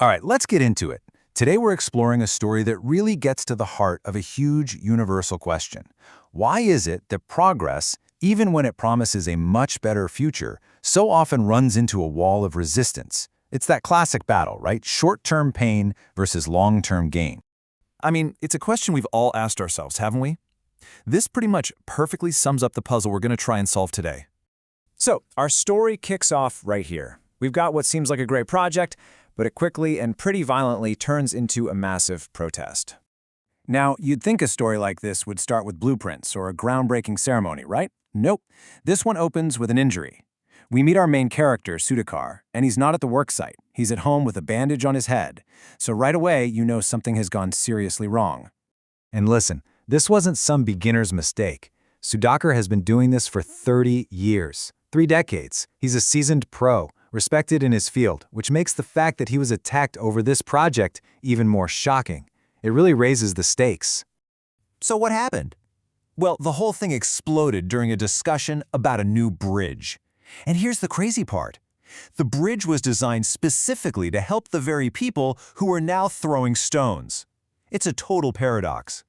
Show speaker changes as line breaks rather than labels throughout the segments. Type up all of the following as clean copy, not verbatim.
All right, let's get into it. Today we're exploring a story that really gets to the heart of a huge universal question. Why is it that progress, even when it promises a much better future, so often runs into a wall of resistance? It's that classic battle, right? Short-term pain versus long-term gain.
I mean, it's a question we've all asked ourselves, haven't we? This pretty much perfectly sums up the puzzle we're going to try and solve today.
So, our story kicks off right here. We've got what seems like a great project, but it quickly and pretty violently turns into a massive protest. Now, you'd think a story like this would start with blueprints or a groundbreaking ceremony, right? Nope. This one opens with an injury. We meet our main character, Sudhakar, and he's not at the work site. He's at home with a bandage on his head. So right away, you know something has gone seriously wrong.
And listen, this wasn't some beginner's mistake. Sudhakar has been doing this for 30 years, 3 decades. He's a seasoned pro, respected in his field, which makes the fact that he was attacked over this project even more shocking. It really raises the stakes.
So what happened? Well, the whole thing exploded during a discussion about a new bridge. And here's the crazy part. The bridge was designed specifically to help the very people who are now throwing stones. It's a total paradox.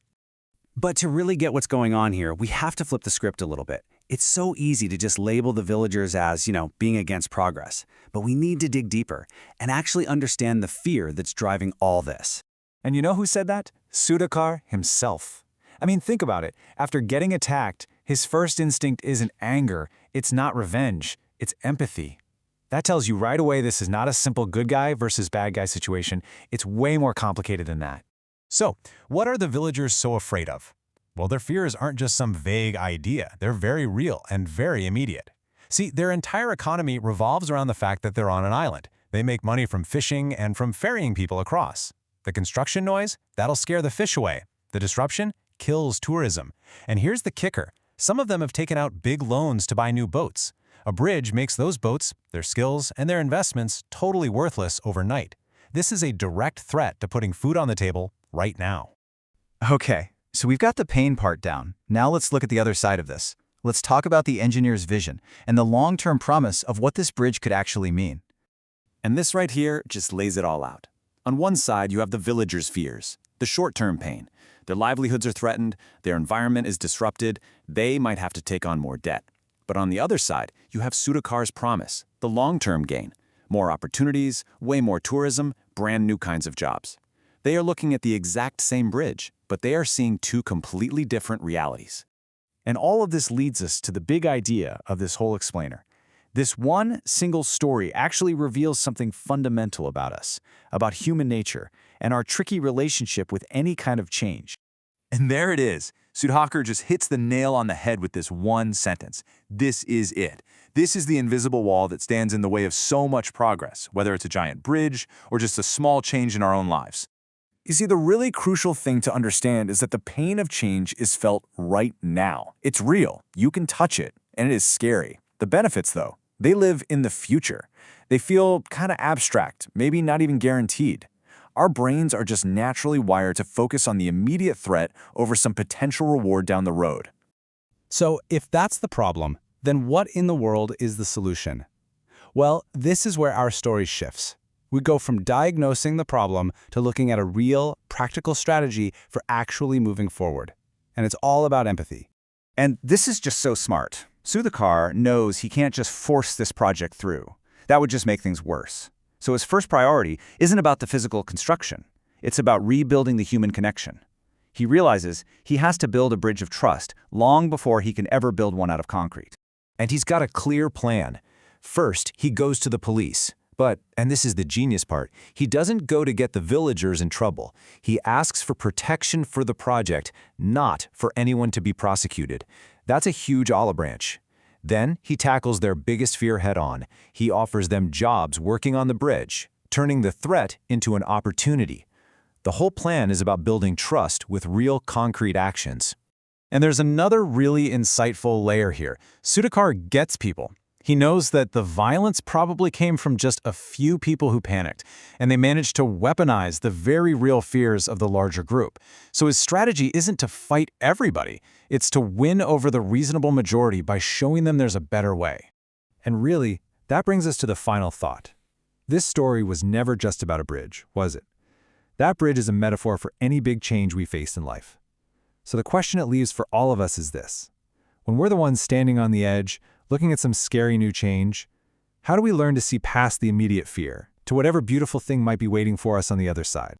But to really get what's going on here, we have to flip the script a little bit. It's so easy to just label the villagers as, being against progress. But we need to dig deeper and actually understand the fear that's driving all this.
And you know who said that? Sudhakar himself. I mean, think about it. After getting attacked, his first instinct isn't anger, it's not revenge, it's empathy. That tells you right away this is not a simple good guy versus bad guy situation. It's way more complicated than that.
So, what are the villagers so afraid of? Well, their fears aren't just some vague idea. They're very real and very immediate. See, their entire economy revolves around the fact that they're on an island. They make money from fishing and from ferrying people across. The construction noise? That'll scare the fish away. The disruption? Kills tourism. And here's the kicker. Some of them have taken out big loans to buy new boats. A bridge makes those boats, their skills, and their investments totally worthless overnight. This is a direct threat to putting food on the table right now.
Okay, so we've got the pain part down. Now let's look at the other side of this. Let's talk about the engineer's vision and the long-term promise of what this bridge could actually mean.
And this right here just lays it all out. On one side, you have the villagers' fears, the short-term pain. Their livelihoods are threatened, their environment is disrupted, they might have to take on more debt. But on the other side, you have Sudhakar's promise, the long-term gain. More opportunities, way more tourism, brand new kinds of jobs. They are looking at the exact same bridge, but they are seeing two completely different realities.
And all of this leads us to the big idea of this whole explainer. This one single story actually reveals something fundamental about us, about human nature, and our tricky relationship with any kind of change.
And there it is. Sudhakar just hits the nail on the head with this one sentence. This is it. This is the invisible wall that stands in the way of so much progress, whether it's a giant bridge or just a small change in our own lives.
You see, the really crucial thing to understand is that the pain of change is felt right now. It's real. You can touch it, and it is scary. The benefits, though, they live in the future. They feel kind of abstract, maybe not even guaranteed. Our brains are just naturally wired to focus on the immediate threat over some potential reward down the road.
So if that's the problem, then what in the world is the solution? Well, this is where our story shifts. We go from diagnosing the problem to looking at a real, practical strategy for actually moving forward. And it's all about empathy.
And this is just so smart. Sudhakar knows he can't just force this project through. That would just make things worse. So his first priority isn't about the physical construction. It's about rebuilding the human connection. He realizes he has to build a bridge of trust long before he can ever build one out of concrete.
And he's got a clear plan. First, he goes to the police. But, and this is the genius part, he doesn't go to get the villagers in trouble. He asks for protection for the project, not for anyone to be prosecuted. That's a huge olive branch. Then he tackles their biggest fear head-on. He offers them jobs working on the bridge, turning the threat into an opportunity. The whole plan is about building trust with real concrete actions.
And there's another really insightful layer here. Sudhakar gets people. He knows that the violence probably came from just a few people who panicked, and they managed to weaponize the very real fears of the larger group. So his strategy isn't to fight everybody, it's to win over the reasonable majority by showing them there's a better way.
And really, that brings us to the final thought.
This story was never just about a bridge, was it? That bridge is a metaphor for any big change we face in life. So the question it leaves for all of us is this. When we're the ones standing on the edge, looking at some scary new change, how do we learn to see past the immediate fear, to whatever beautiful thing might be waiting for us on the other side?